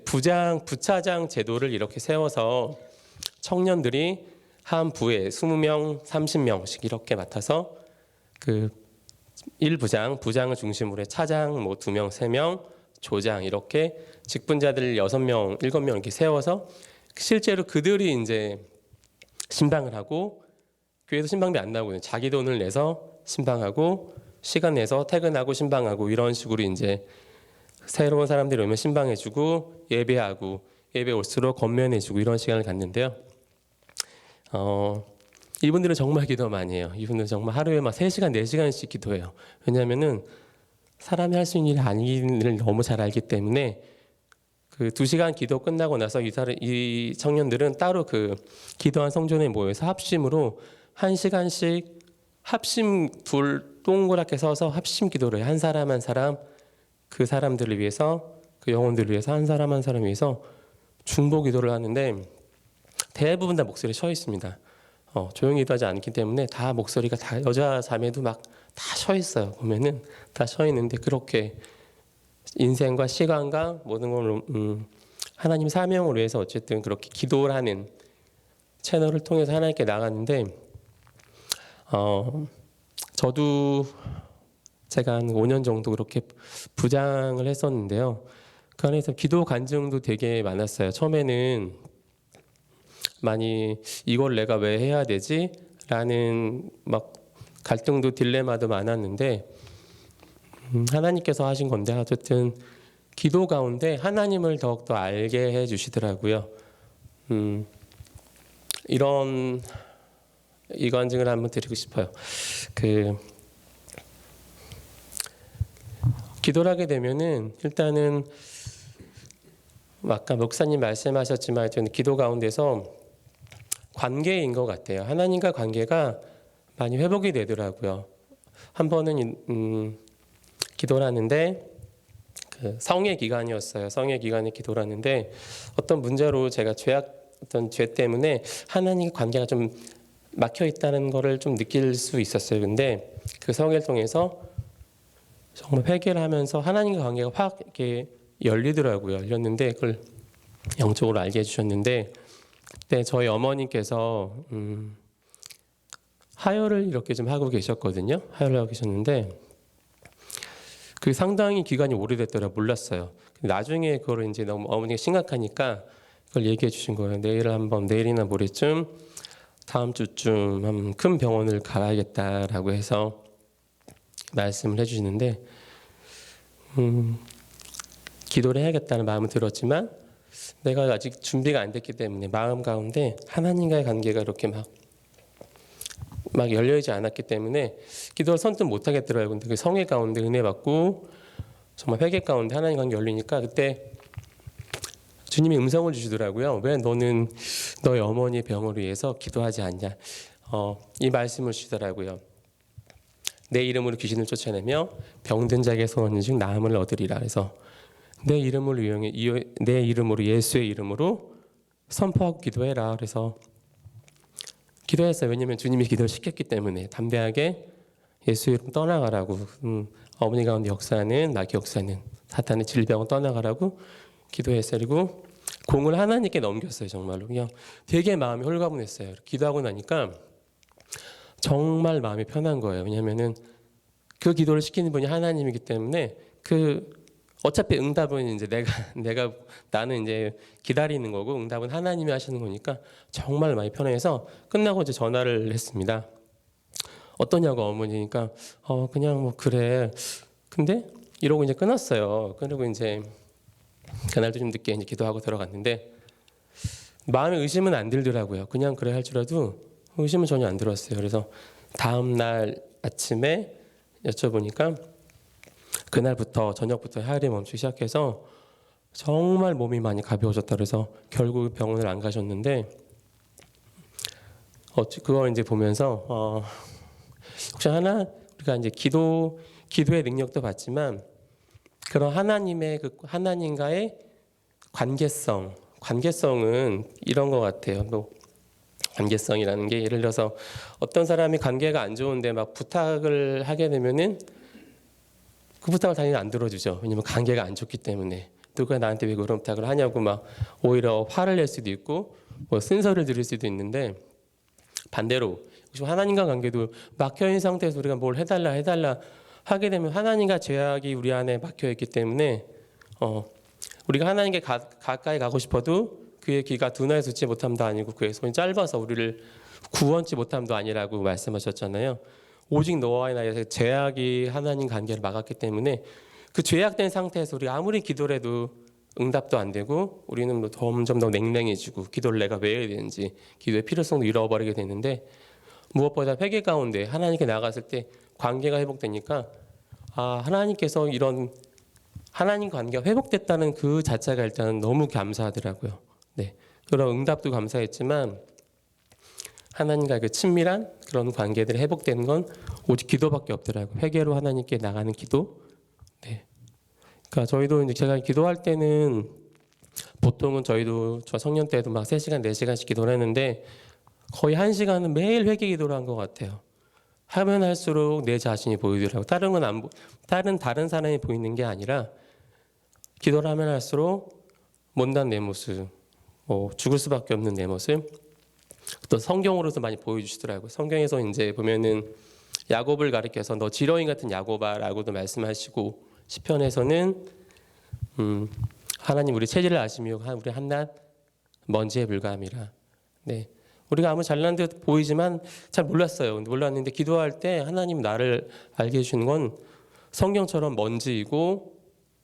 부차장 제도를 이렇게 세워서 청년들이 한 부에 20명, 30명씩 이렇게 맡아서 그 1부장을 중심으로 해 차장 뭐 2명, 3명, 조장 이렇게 직분자들 6명, 7명 이렇게 세워서 실제로 그들이 이제 신방을 하고 교회에서 신방비 안 나오거든요. 자기 돈을 내서 신방하고 시간 내서 퇴근하고 신방하고 이런 식으로 이제 새로운 사람들이 오면 신방해주고 예배하고 예배 올수록 건면해주고 이런 시간을 갖는데요. 이분들은 정말 기도 많이 해요. 이분들은 정말 하루에 막 3시간, 4시간씩 기도해요. 왜냐하면은 사람이 할 수 있는 일이 아니기를 너무 잘 알기 때문에 그 2시간 기도 끝나고 나서 이 청년들은 따로 그 기도한 성전에 모여서 합심으로 1시간씩 합심 동그랗게 서서 합심 기도를 해요. 한 사람 한 사람 그 사람들을 위해서 그 영혼들을 위해서 한 사람 한 사람 위해서 중보 기도를 하는데 대부분 다 목소리 쉬어 있습니다. 조용히 기도하지 않기 때문에 다 목소리가 다 여자 자매도 막 다 서 있어요. 보면은 다 서 있는데 그렇게 인생과 시간과 모든 걸 하나님 사명을 위해서 어쨌든 그렇게 기도를 하는 채널을 통해서 하나님께 나갔는데 저도 제가 한 5년 정도 그렇게 부장을 했었는데요. 그 안에서 기도 간증도 되게 많았어요. 처음에는 많이 이걸 내가 왜 해야 되지? 라는 막 갈등도 딜레마도 많았는데 하나님께서 하신 건데 어쨌든 기도 가운데 하나님을 더욱더 알게 해주시더라고요. 이 간증을 한번 드리고 싶어요. 기도를 하게 되면은 일단은 아까 목사님 말씀하셨지만 저는 기도 가운데서 관계인 것 같아요. 하나님과 관계가 많이 회복이 되더라고요. 한 번은 기도를 하는데 성회 기간이었어요. 성회 기간에 기도를 하는데 어떤 문제로 제가 어떤 죄 때문에 하나님과 관계가 좀 막혀 있다는 거를 좀 느낄 수 있었어요. 근데 그 성회를 통해서 정말 회개를 하면서 하나님과 관계가 확 이렇게 열리더라고요. 열렸는데 그걸 영적으로 알게 해주셨는데 그때 저희 어머니께서 하혈을 이렇게 좀 하고 계셨거든요. 하혈을 하고 계셨는데 그 상당히 기간이 오래됐더라 몰랐어요. 나중에 그걸 이제 너무 어머니가 심각하니까 그걸 얘기해 주신 거예요. 내일이나 모레쯤 다음 주쯤 한 큰 병원을 가야겠다라고 해서 말씀을 해주시는데 기도를 해야겠다는 마음은 들었지만 내가 아직 준비가 안 됐기 때문에 마음 가운데 하나님과의 관계가 이렇게 막 열려있지 않았기 때문에 기도를 선뜻 못 하겠더라고요. 근데 그 성회 가운데 은혜 받고 정말 회개 가운데 하나님 관계 열리니까 그때 주님이 음성을 주시더라고요. 왜 너는 너의 어머니의 병을 위해서 기도하지 않냐. 이 말씀을 주시더라고요. 내 이름으로 귀신을 쫓아내며 병든 자에게 소원인 중 나음을 얻으리라. 그래서 내 이름으로 예수의 이름으로 선포하고 기도해라. 그래서 기도했어요. 왜냐하면 주님이 기도를 시켰기 때문에 담대하게 예수의 이름 떠나가라고 어머니 가운데 역사하는 마귀 역사는 사탄의 질병을 떠나가라고 기도했어요. 그리고 공을 하나님께 넘겼어요. 정말로 그냥 되게 마음이 홀가분했어요. 기도하고 나니까 정말 마음이 편한 거예요. 왜냐하면은 그 기도를 시키는 분이 하나님이기 때문에 어차피 응답은 이제 나는 이제 기다리는 거고 응답은 하나님이 하시는 거니까 정말 많이 편해서 끝나고 이제 전화를 했습니다. 어떠냐고 어머니니까 그냥 뭐 그래. 근데 이러고 이제 끊었어요. 그리고 이제 그날도 좀 늦게 이제 기도하고 들어갔는데 마음에 의심은 안 들더라고요. 그냥 그래 할 줄 알아도 의심은 전혀 안 들었어요. 그래서 다음 날 아침에 여쭤보니까 그날부터 저녁부터 하혈이 멈추기 시작해서 정말 몸이 많이 가벼워졌다 그래서 결국 병원을 안 가셨는데 그걸 이제 보면서 혹시 우리가 이제 기도의 능력도 봤지만 그런 하나님과의 관계성은 이런 것 같아요. 뭐 관계성이라는 게 예를 들어서 어떤 사람이 관계가 안 좋은데 막 부탁을 하게 되면은 그 부탁을 당연히 안 들어주죠. 왜냐면 관계가 안 좋기 때문에 누가 나한테 왜 그런 부탁을 하냐고 막 오히려 화를 낼 수도 있고 뭐 쓴소리를 들을 수도 있는데 반대로 하나님과 관계도 막혀있는 상태에서 우리가 뭘 해달라 하게 되면 하나님과 죄악이 우리 안에 막혀있기 때문에 우리가 하나님께 가까이 가고 싶어도 그의 귀가 둔하에 듣지 못함도 아니고 그의 손이 짧아서 우리를 구원치 못함도 아니라고 말씀하셨잖아요. 오직 너와의 나에서 죄악이 하나님 관계를 막았기 때문에 그 죄악된 상태에서 우리가 아무리 기도를 해도 응답도 안 되고 우리는 뭐 점점 더 냉랭해지고 기도를 내가 왜 해야 되는지 기도의 필요성도 잃어버리게 되는데 무엇보다 회개 가운데 하나님께 나갔을 때 관계가 회복되니까 하나님께서 이런 하나님 관계가 회복됐다는 그 자체가 일단 너무 감사하더라고요. 네, 그런 응답도 감사했지만 하나님과 그 친밀한 그런 관계들이 회복되는 건 오직 기도밖에 없더라고요. 회개로 하나님께 나가는 기도. 네. 그러니까 저희도 이제 제가 기도할 때는 보통은 저 성년 때도 막 3시간, 4시간씩 기도를 했는데 거의 1시간은 매일 회개 기도를 한 것 같아요. 하면 할수록 내 자신이 보이더라고요. 다른 건 안 다른 사람이 보이는 게 아니라 기도를 하면 할수록 못난 내 모습, 뭐 죽을 수밖에 없는 내 모습, 또 성경으로도 많이 보여주시더라고요. 성경에서 이제 보면은 야곱을 가리켜서 너 지렁이 같은 야곱아라고도 말씀하시고, 시편에서는 하나님 우리 체질을 아시며 우리 한낱 먼지에 불과함이라. 네, 우리가 아무 잘난 듯 보이지만 잘 몰랐어요. 몰랐는데 기도할 때 하나님 나를 알게 해주는 건 성경처럼 먼지이고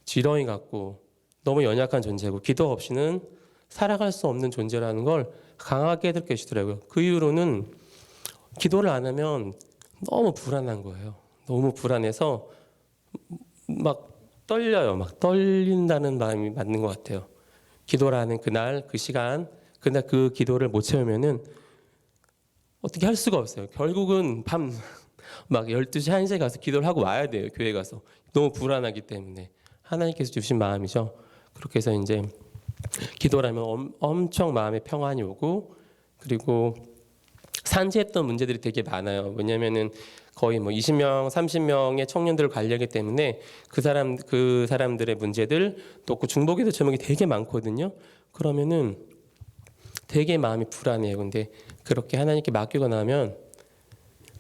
지렁이 같고 너무 연약한 존재고 기도 없이는 살아갈 수 없는 존재라는 걸 강하게 깨닫게 해주더라고요. 그 이후로는 기도를 안 하면 너무 불안한 거예요. 너무 불안해서 막 떨려요. 막 떨린다는 마음이 맞는 것 같아요. 기도라는 그날 그 시간 그날 그 기도를 못 채우면은 어떻게 할 수가 없어요. 결국은 밤 막 12시 1시에 가서 기도를 하고 와야 돼요. 교회 가서. 너무 불안하기 때문에. 하나님께서 주신 마음이죠. 그렇게 해서 이제 기도를 하면 엄청 마음에 평안이 오고, 그리고 산지했던 문제들이 되게 많아요. 왜냐면은 거의 뭐 20명, 30명의 청년들을 관리하기 때문에 그 사람들의 문제들, 또 그 중보기도 제목이 되게 많거든요. 그러면은 되게 마음이 불안해요. 근데 그렇게 하나님께 맡기고 나면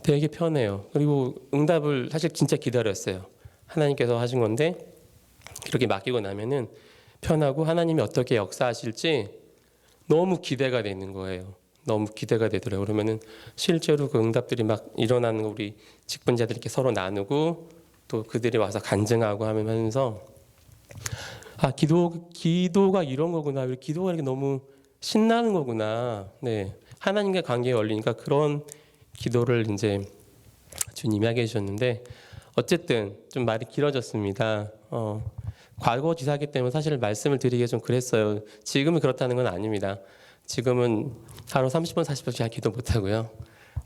되게 편해요. 그리고 응답을 사실 진짜 기다렸어요. 하나님께서 하신 건데 그렇게 맡기고 나면은 편하고 하나님이 어떻게 역사하실지 너무 기대가 되는 거예요. 너무 기대가 되더라고요. 그러면은 실제로 그 응답들이 막 일어나는 거 우리 직분자들이 이렇게 서로 나누고 또 그들이 와서 간증하고 하면서 아, 기도가 이런 거구나. 우리 기도가 이렇게 너무 신나는 거구나. 네. 하나님과 관계에 열리니까 그런 기도를 이제 주님이 하게 해주셨는데, 어쨌든 좀 말이 길어졌습니다. 과거 기사기 때문에 사실 말씀을 드리기가 좀 그랬어요. 지금은 그렇다는 건 아닙니다. 지금은 하루 30분, 40분씩 잘 기도 못하고요.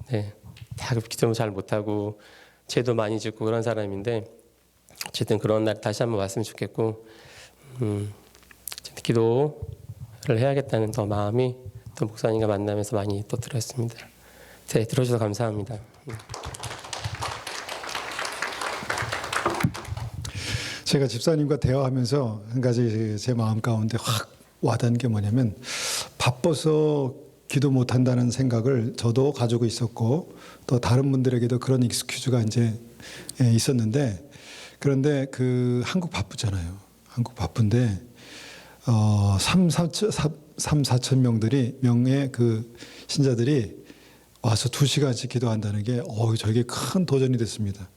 네, 다 기도 잘 못하고 죄도 많이 짓고 그런 사람인데, 어쨌든 그런 날 다시 한번 왔으면 좋겠고, 기도를 해야겠다는 더 마음이 또 목사님과 만나면서 많이 또 들었습니다. 네, 들어주셔서 감사합니다. 제가 집사님과 대화하면서 한 가지 제 마음 가운데 확 와닿은 게 뭐냐면, 바빠서 기도 못한다는 생각을 저도 가지고 있었고 또 다른 분들에게도 그런 익스큐즈가 이제 있었는데, 그런데 그 한국 바쁘잖아요. 한국 바쁜데 3,4천 명의 그 신자들이 와서 2시간씩 기도한다는 게 저에게 큰 도전이 됐습니다.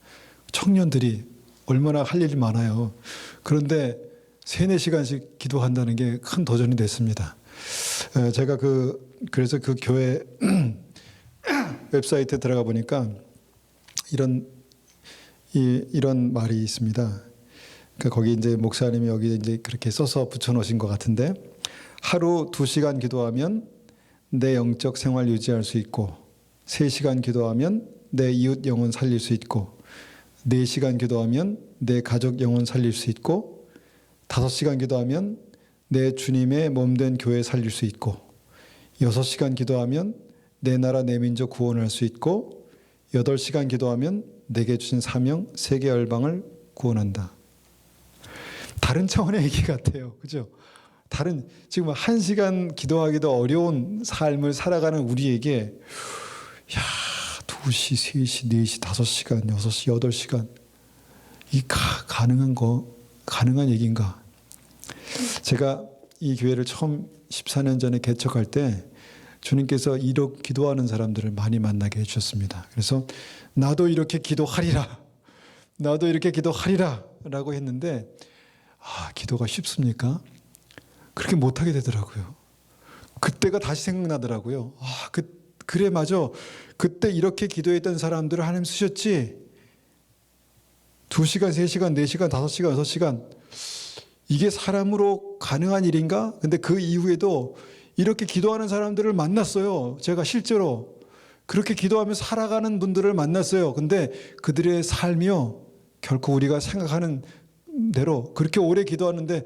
청년들이 얼마나 할 일이 많아요. 그런데 3-4시간씩 기도한다는 게 큰 도전이 됐습니다. 제가 그래서 그 교회 웹사이트에 들어가 보니까 이런 말이 있습니다. 그러니까 거기 이제 목사님이 여기 이제 그렇게 써서 붙여놓으신 것 같은데, 하루 2시간 기도하면 내 영적 생활 유지할 수 있고, 3시간 기도하면 내 이웃 영혼 살릴 수 있고, 4시간 기도하면 내 가족 영혼 살릴 수 있고, 5시간 기도하면 내 주님의 몸된 교회 살릴 수 있고, 6시간 기도하면 내 나라 내 민족 구원할 수 있고, 8시간 기도하면 내게 주신 사명 세계 열방을 구원한다. 다른 차원의 얘기 같아요. 그죠? 지금 1시간 기도하기도 어려운 삶을 살아가는 우리에게 2시, 3시, 4시, 5시간, 6시, 8시간 가능한 얘기인가? 제가 이 교회를 처음 14년 전에 개척할 때 주님께서 이렇게 기도하는 사람들을 많이 만나게 해주셨습니다. 그래서 나도 이렇게 기도하리라 라고 했는데, 기도가 쉽습니까? 그렇게 못하게 되더라고요. 그때가 다시 생각나더라고요. 그래 맞아. 그때 이렇게 기도했던 사람들을 하나님 쓰셨지. 2시간, 3시간, 4시간, 5시간, 6시간. 이게 사람으로 가능한 일인가? 근데 그 이후에도 이렇게 기도하는 사람들을 만났어요. 제가 실제로 그렇게 기도하면서 살아가는 분들을 만났어요. 근데 그들의 삶이요, 결코 우리가 생각하는 대로 그렇게 오래 기도하는데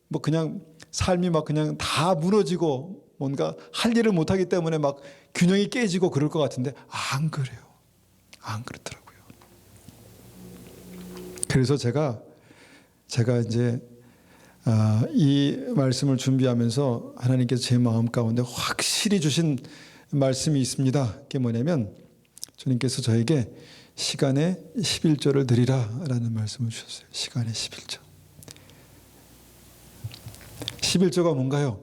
뭐 그냥 삶이 막 그냥 다 무너지고 뭔가 할 일을 못하기 때문에 막 균형이 깨지고 그럴 것 같은데, 안 그래요. 안 그렇더라고요. 그래서 제가 이제 이 말씀을 준비하면서 하나님께서 제 마음 가운데 확실히 주신 말씀이 있습니다. 그게 뭐냐면 주님께서 저에게 시간의 11조를 드리라라는 말씀을 주셨어요. 시간의 11조. 11조가 뭔가요?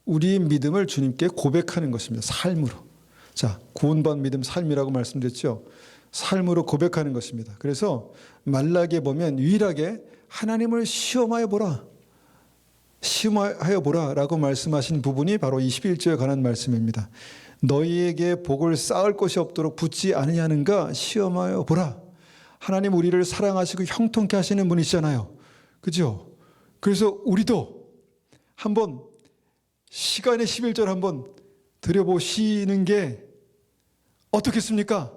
우리의 믿음을 주님께 고백하는 것입니다. 삶으로. 자, 구원받은 믿음 삶이라고 말씀드렸죠. 삶으로 고백하는 것입니다. 그래서 말라기에 보면 유일하게 하나님을 시험하여 보라. 시험하여 보라라고 말씀하신 부분이 바로 21조에 관한 말씀입니다. 너희에게 복을 쌓을 것이 없도록 붙지 않으냐는가 시험하여 보라. 하나님 우리를 사랑하시고 형통케 하시는 분이시잖아요. 그죠? 그래서 우리도 한번 시간의 11절 한번 드려보시는 게 어떻겠습니까?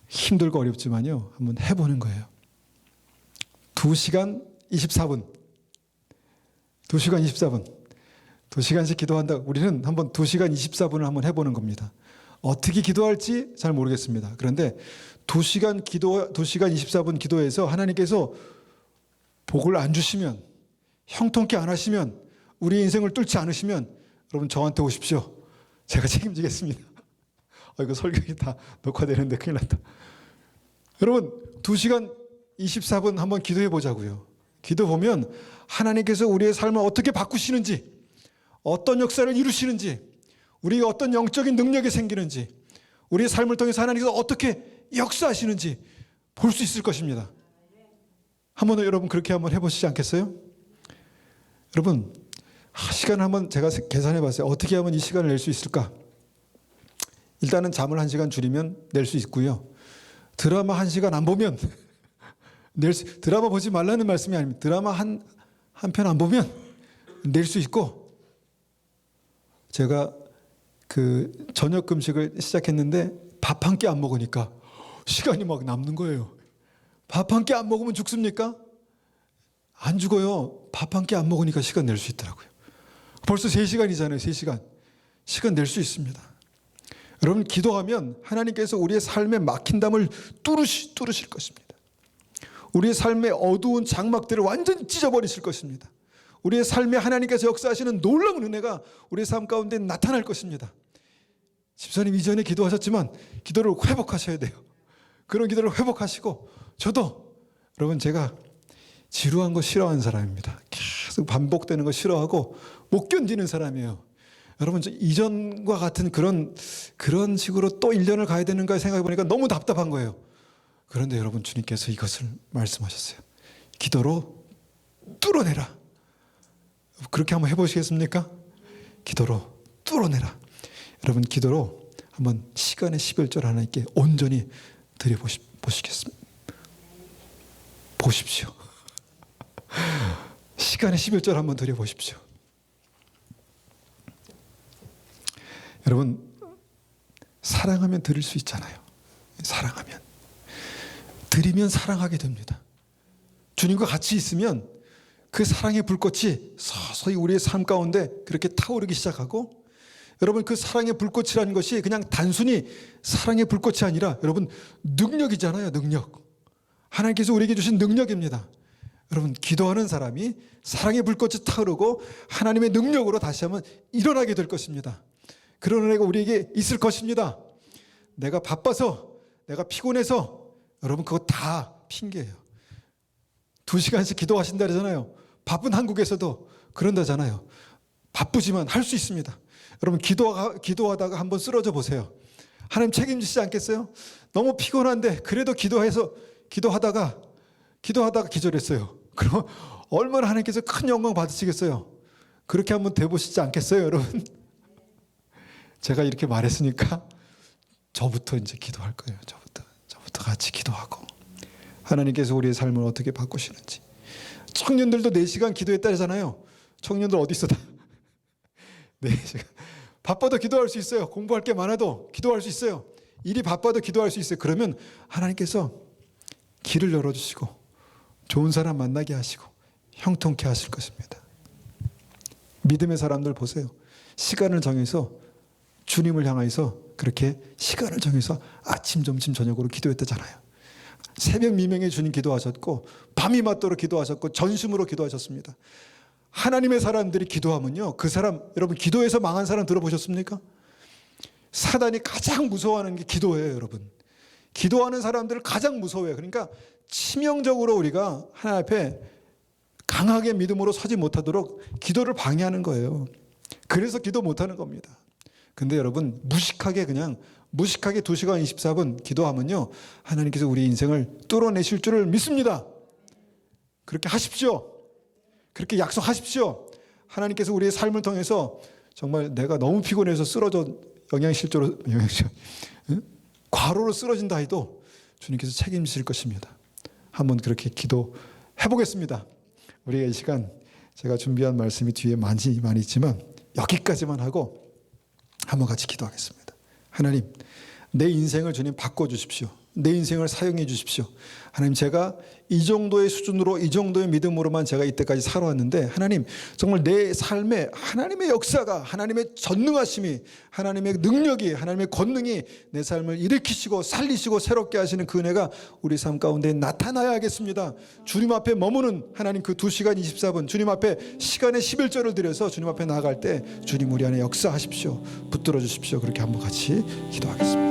힘들고 어렵지만요. 한번 해보는 거예요. 2시간 24분. 2시간 24분. 2시간씩 기도한다. 우리는 한번 2시간 24분을 한번 해보는 겁니다. 어떻게 기도할지 잘 모르겠습니다. 그런데 2시간 24분 기도해서 하나님께서 복을 안 주시면, 형통케 안 하시면, 우리 인생을 뚫지 않으시면 여러분 저한테 오십시오. 제가 책임지겠습니다. 이거 설교가 다 녹화되는데 큰일 났다. 여러분 2시간 24분 한번 기도해 보자고요. 기도 보면 하나님께서 우리의 삶을 어떻게 바꾸시는지, 어떤 역사를 이루시는지, 우리가 어떤 영적인 능력이 생기는지, 우리의 삶을 통해서 하나님께서 어떻게 역사하시는지 볼 수 있을 것입니다. 한번 여러분 그렇게 한번 해보시지 않겠어요? 여러분 시간을 한번 제가 계산해 봤어요. 어떻게 하면 이 시간을 낼 수 있을까? 일단은 잠을 1시간 줄이면 낼 수 있고요. 드라마 1시간 안 보면 드라마 보지 말라는 말씀이 아닙니다. 드라마 한 편 안 보면 낼 수 있고, 제가 그 저녁 금식을 시작했는데 밥 한 끼 안 먹으니까 시간이 막 남는 거예요. 밥 한 끼 안 먹으면 죽습니까? 안 죽어요. 밥 한 끼 안 먹으니까 시간 낼 수 있더라고요. 벌써 3시간이잖아요. 3시간. 시간 낼 수 있습니다. 여러분 기도하면 하나님께서 우리의 삶에 막힌 담을 뚫으실 것입니다. 우리의 삶의 어두운 장막들을 완전히 찢어버리실 것입니다. 우리의 삶에 하나님께서 역사하시는 놀라운 은혜가 우리의 삶 가운데 나타날 것입니다. 집사님 이전에 기도하셨지만 기도를 회복하셔야 돼요. 그런 기도를 회복하시고, 저도 여러분 제가 지루한 거 싫어하는 사람입니다. 계속 반복되는 거 싫어하고 못 견디는 사람이에요. 여러분 이전과 같은 그런 식으로 또 1년을 가야 되는가 생각해 보니까 너무 답답한 거예요. 그런데 여러분 주님께서 이것을 말씀하셨어요. 기도로 뚫어내라. 그렇게 한번 해보시겠습니까? 기도로 뚫어내라. 여러분 기도로 한번 시간의 11절 하나님께 온전히 드려보시겠습니다. 보십시오. 시간의 11절 한번 드려보십시오. 여러분 사랑하면 드릴 수 있잖아요. 사랑하면 드리면 사랑하게 됩니다. 주님과 같이 있으면 그 사랑의 불꽃이 서서히 우리의 삶 가운데 그렇게 타오르기 시작하고, 여러분 그 사랑의 불꽃이라는 것이 그냥 단순히 사랑의 불꽃이 아니라 여러분 능력이잖아요. 능력. 하나님께서 우리에게 주신 능력입니다. 여러분 기도하는 사람이 사랑의 불꽃이 타오르고 하나님의 능력으로 다시 한번 일어나게 될 것입니다. 그런 은혜가 우리에게 있을 것입니다. 내가 바빠서, 내가 피곤해서, 여러분 그거 다 핑계예요. 2시간씩 기도하신다 그러잖아요. 바쁜 한국에서도 그런다잖아요. 바쁘지만 할 수 있습니다. 여러분 기도하다가 한번 쓰러져 보세요. 하나님 책임지시지 않겠어요? 너무 피곤한데 그래도 기도하다가 기절했어요. 그럼 얼마나 하나님께서 큰 영광 받으시겠어요? 그렇게 한번 돼보시지 않겠어요, 여러분? 제가 이렇게 말했으니까 저부터 이제 기도할 거예요. 저부터 같이 기도하고 하나님께서 우리의 삶을 어떻게 바꾸시는지. 청년들도 4시간 기도했다 하잖아요. 청년들 어디 있어 다 4시간. 바빠도 기도할 수 있어요. 공부할 게 많아도 기도할 수 있어요. 일이 바빠도 기도할 수 있어요. 그러면 하나님께서 길을 열어주시고 좋은 사람 만나게 하시고 형통케 하실 것입니다. 믿음의 사람들 보세요. 시간을 정해서 주님을 향해서 그렇게 시간을 정해서 아침, 점심, 저녁으로 기도했다잖아요. 새벽 미명에 주님 기도하셨고 밤이 맞도록 기도하셨고 전심으로 기도하셨습니다. 하나님의 사람들이 기도하면요, 그 사람, 여러분 기도해서 망한 사람 들어보셨습니까? 사단이 가장 무서워하는 게 기도예요, 여러분. 기도하는 사람들을 가장 무서워해요. 그러니까 치명적으로 우리가 하나님 앞에 강하게 믿음으로 서지 못하도록 기도를 방해하는 거예요. 그래서 기도 못하는 겁니다. 근데 여러분 무식하게 2시간 24분 기도하면요, 하나님께서 우리 인생을 뚫어내실 줄을 믿습니다. 그렇게 하십시오. 그렇게 약속하십시오. 하나님께서 우리의 삶을 통해서 정말 내가 너무 피곤해서 쓰러져 과로로 쓰러진다 해도 주님께서 책임지실 것입니다. 한번 그렇게 기도해 보겠습니다. 우리가 이 시간 제가 준비한 말씀이 뒤에 많이 있지만 여기까지만 하고 한번 같이 기도하겠습니다. 하나님, 내 인생을 주님 바꿔주십시오. 내 인생을 사용해 주십시오. 하나님, 제가 이 정도의 수준으로, 이 정도의 믿음으로만 제가 이때까지 살아왔는데, 하나님 정말 내 삶에 하나님의 역사가, 하나님의 전능하심이, 하나님의 능력이, 하나님의 권능이 내 삶을 일으키시고 살리시고 새롭게 하시는 그 은혜가 우리 삶 가운데 나타나야 하겠습니다. 주님 앞에 머무는 하나님 그 2시간 24분 주님 앞에 시간의 11절을 드려서 주님 앞에 나아갈 때 주님 우리 안에 역사하십시오. 붙들어 주십시오. 그렇게 한번 같이 기도하겠습니다.